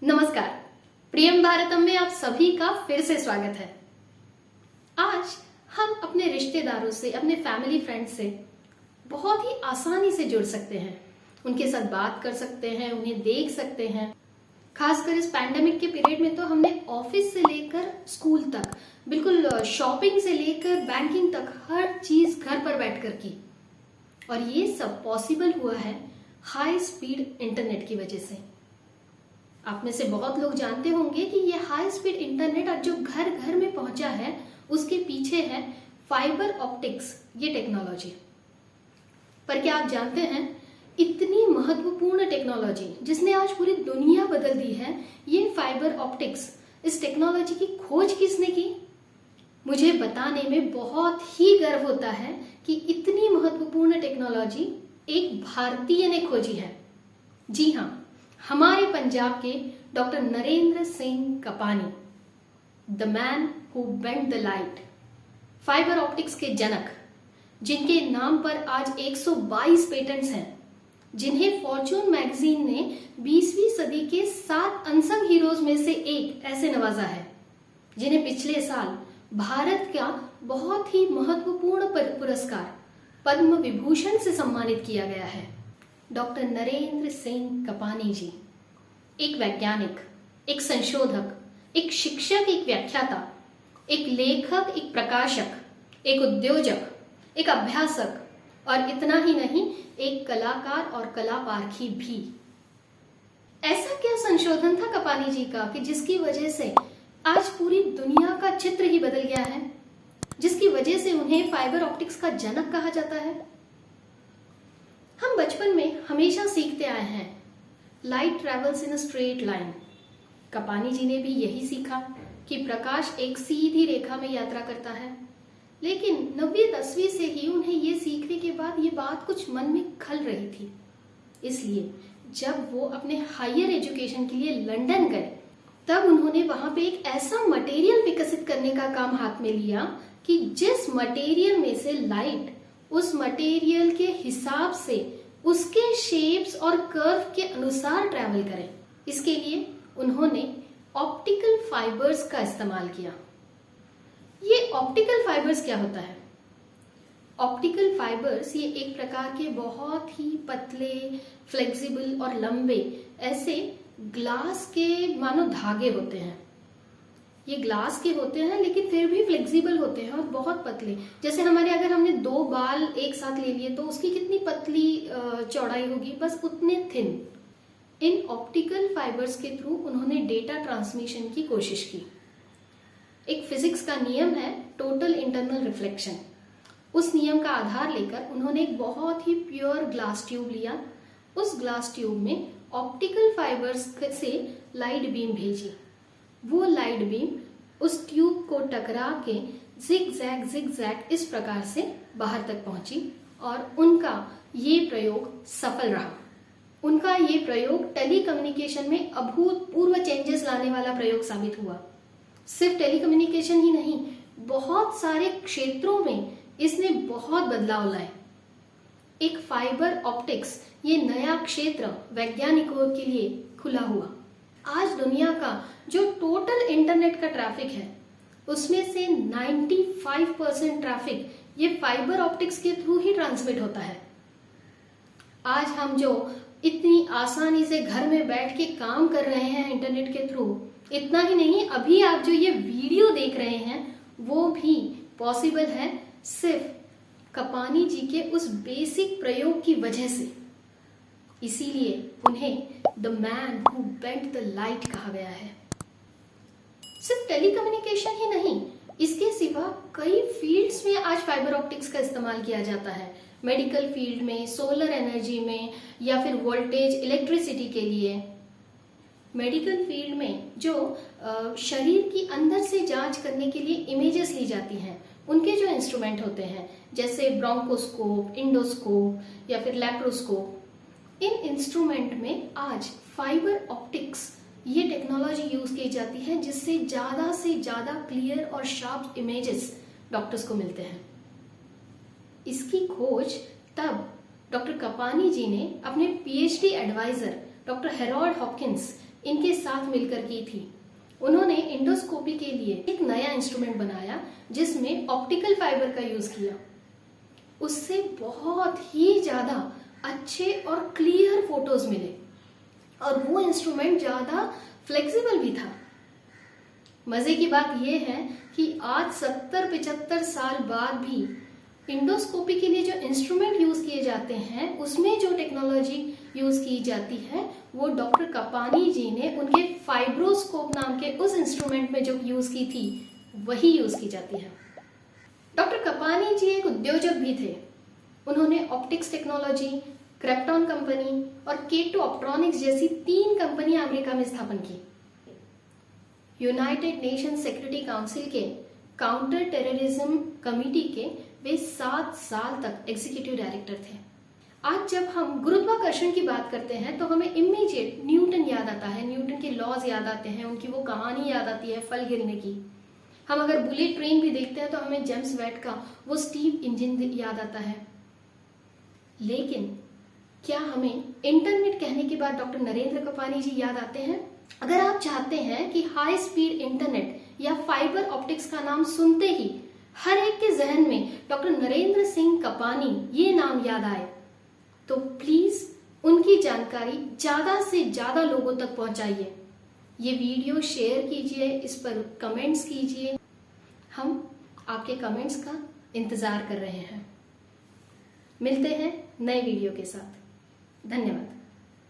नमस्कार। प्रियम भारतम में आप सभी का फिर से स्वागत है। आज हम अपने रिश्तेदारों से, अपने फैमिली फ्रेंड से बहुत ही आसानी से जुड़ सकते हैं, उनके साथ बात कर सकते हैं, उन्हें देख सकते हैं। खासकर इस पैंडेमिक के पीरियड में तो हमने ऑफिस से लेकर स्कूल तक, बिल्कुल शॉपिंग से लेकर बैंकिंग तक हर चीज घर पर बैठकर की। और ये सब पॉसिबल हुआ है हाई स्पीड इंटरनेट की वजह से। आप में से बहुत लोग जानते होंगे कि ये हाई स्पीड इंटरनेट आज जो घर घर में पहुंचा है, उसके पीछे है फाइबर ऑप्टिक्स, ये टेक्नोलॉजी। पर क्या आप जानते हैं, इतनी महत्वपूर्ण टेक्नोलॉजी जिसने आज पूरी दुनिया बदल दी है, ये फाइबर ऑप्टिक्स, इस टेक्नोलॉजी की खोज किसने की? मुझे बताने में बहुत ही गर्व होता है कि इतनी महत्वपूर्ण टेक्नोलॉजी एक भारतीय ने खोजी है। जी हाँ, हमारे पंजाब के doctor Narendra Singh Kapany, the man who bent the light, fibre optics के जनक, जिनके नाम पर आज 122 पेटेंट्स हैं, जिन्हें फॉर्च्यून मैगजीन ने 20वीं सदी के 7 अनसंग हीरोज में से एक ऐसे नवाजा है, जिन्हें पिछले साल भारत का बहुत ही महत्वपूर्ण पुरस्कार पद्म विभूषण से सम्मानित किया गया है। डॉक्टर नरेंद्र सिंह कपानी जी एक वैज्ञानिक, एक संशोधक, एक शिक्षक, एक व्याख्याता, एक लेखक, एक प्रकाशक, एक उद्योजक, एक अभ्यासक और इतना ही नहीं, एक कलाकार और कलापारखी भी। ऐसा क्या संशोधन था कपानी जी का कि जिसकी वजह से आज पूरी दुनिया का चित्र ही बदल गया है, जिसकी वजह से उन्हें फाइबर ऑप्टिक्स का जनक कहा जाता है? हम बचपन में हमेशा सीखते आए हैं, light travels in a straight line. Kapany ji ने भी यही सीखा कि प्रकाश एक सीधी रेखा में यात्रा करता है। लेकिन 9वीं 10वीं से ही उन्हें ये सीखने के बाद ये बात कुछ मन में खल रही थी। इसलिए जब वो अपने हायर एजुकेशन के लिए लंदन गए, तब उन्होंने वहां पे एक ऐसा मटेरियल विकसित करने का काम हाथ में लिया कि जिस मटेरियल में से लाइट उस मटेरियल के हिसाब से उसके शेप्स और कर्व के अनुसार ट्रैवल करें। इसके लिए उन्होंने ऑप्टिकल फाइबर्स का इस्तेमाल किया। ये ऑप्टिकल फाइबर्स क्या होता है? ऑप्टिकल फाइबर्स ये एक प्रकार के बहुत ही पतले, फ्लेक्सिबल और लंबे ऐसे ग्लास के मानो धागे होते हैं। ये ग्लास के होते हैं लेकिन फिर भी फ्लेक्सिबल होते हैं और बहुत पतले। जैसे हमारे अगर हमने 2 बाल एक साथ ले लिए तो उसकी कितनी पतली चौड़ाई होगी, बस उतने थिन। इन ऑप्टिकल फाइबर्स के थ्रू उन्होंने डेटा ट्रांसमिशन की कोशिश की। एक फिजिक्स का नियम है टोटल इंटरनल रिफ्लेक्शन। उस नियम का आधार लेकर उन्होंने एक बहुत ही प्योर ग्लास ट्यूब लिया। उस ग्लास ट्यूब में ऑप्टिकल फाइबर्स से लाइट बीम भेजी। वो लाइट बीम उस ट्यूब को टकरा के जिग जैग इस प्रकार से बाहर तक पहुंची और उनका ये प्रयोग सफल रहा। उनका ये प्रयोग टेलीकम्युनिकेशन में अभूतपूर्व चेंजेस लाने वाला प्रयोग साबित हुआ। सिर्फ टेलीकम्युनिकेशन ही नहीं, बहुत सारे क्षेत्रों में इसने बहुत बदलाव लाए। एक फाइबर ऑप्टिक्स ये नया क्षेत्र वैज्ञानिकों के लिए खुला हुआ। आज दुनिया का जो टोटल इंटरनेट का ट्रैफिक है, उसमें से 95% ट्रैफिक ये फाइबर ऑप्टिक्स के थ्रू ही ट्रांसमिट होता है। आज हम जो इतनी आसानी से घर में बैठ के काम कर रहे हैं इंटरनेट के थ्रू, इतना ही नहीं, अभी आप जो ये वीडियो देख रहे हैं वो भी पॉसिबल है सिर्फ कपानी जी के उस बेसिक प्रयोग की वजह से। इसीलिए उन्हें the man who bent the light कहा गया है। सिर्फ टेलीकम्युनिकेशन ही नहीं, इसके सिवा कई फील्ड्स में आज फाइबर ऑप्टिक्स का इस्तेमाल किया जाता है। मेडिकल फील्ड में, सोलर एनर्जी में, या फिर वोल्टेज इलेक्ट्रिसिटी के लिए। मेडिकल फील्ड में जो शरीर की अंदर से जांच करने के लिए इमेजेस ली जाती हैं, उनके जो इंस्ट्रूमेंट होते हैं जैसे ब्रोंकोस्कोप, इंडोस्कोप या फिर लैप्रोस्कोप, इन इंस्ट्रूमेंट में आज फाइबर ऑप्टिक्स ये टेक्नोलॉजी यूज की जाती है, जिससे ज्यादा से ज्यादा क्लियर और शार्प इमेजेस डॉक्टर्स को मिलते हैं। इसकी खोज तब डॉक्टर कपानी जी ने अपने PhD advisor doctor Harold Hawkins इनके साथ मिलकर की थी। उन्होंने इंडोस्कोपी के लिए एक नया इंस्ट्रूमेंट बनाया जिसमें ऑप्टिकल फाइबर का यूज किया। उससे बहुत ही ज्यादा अच्छे और क्लियर फोटोज मिले और वो इंस्ट्रूमेंट ज्यादा फ्लेक्सिबल भी था। मजे की बात यह है कि आज 70-75 साल बाद भी इंडोस्कोपी के लिए जो इंस्ट्रूमेंट यूज किए जाते हैं उसमें जो टेक्नोलॉजी यूज की जाती है वो डॉक्टर कपानी जी ने उनके फाइब्रोस्कोप नाम के उस इंस्ट्रूमेंट में जो यूज की थी वही यूज की जाती है। डॉक्टर कपानी जी एक उद्योजक भी थे। उन्होंने ऑप्टिक्स टेक्नोलॉजी, क्रेप्टॉन कंपनी और केटो ऑप्ट्रॉनिक्स जैसी 3 कंपनियां अमेरिका में स्थापन की। यूनाइटेड नेशन सिक्योरिटी काउंसिल के काउंटर टेररिज्म कमिटी के वे 7 साल तक एग्जीक्यूटिव डायरेक्टर थे। आज जब हम गुरुत्वाकर्षण की बात करते हैं तो हमें इमीडिएट न्यूटन याद आता है, न्यूटन के लॉज याद आते हैं, उनकी वो कहानी याद आती है फल गिरने की। हम अगर बुलेट ट्रेन भी देखते हैं तो हमें जेम्स वेट का वो स्टीम इंजन याद आता है। लेकिन क्या हमें इंटरनेट कहने के बाद डॉक्टर नरेंद्र कपानी जी याद आते हैं? अगर आप चाहते हैं कि हाई स्पीड इंटरनेट या फाइबर ऑप्टिक्स का नाम सुनते ही हर एक के जहन में डॉक्टर नरेंद्र सिंह कपानी ये नाम याद आए तो प्लीज उनकी जानकारी ज्यादा से ज्यादा लोगों तक पहुंचाइए। ये वीडियो शेयर कीजिए, इस पर कमेंट्स कीजिए। हम आपके कमेंट्स का इंतजार कर रहे हैं। मिलते हैं नए वीडियो के साथ। धन्यवाद।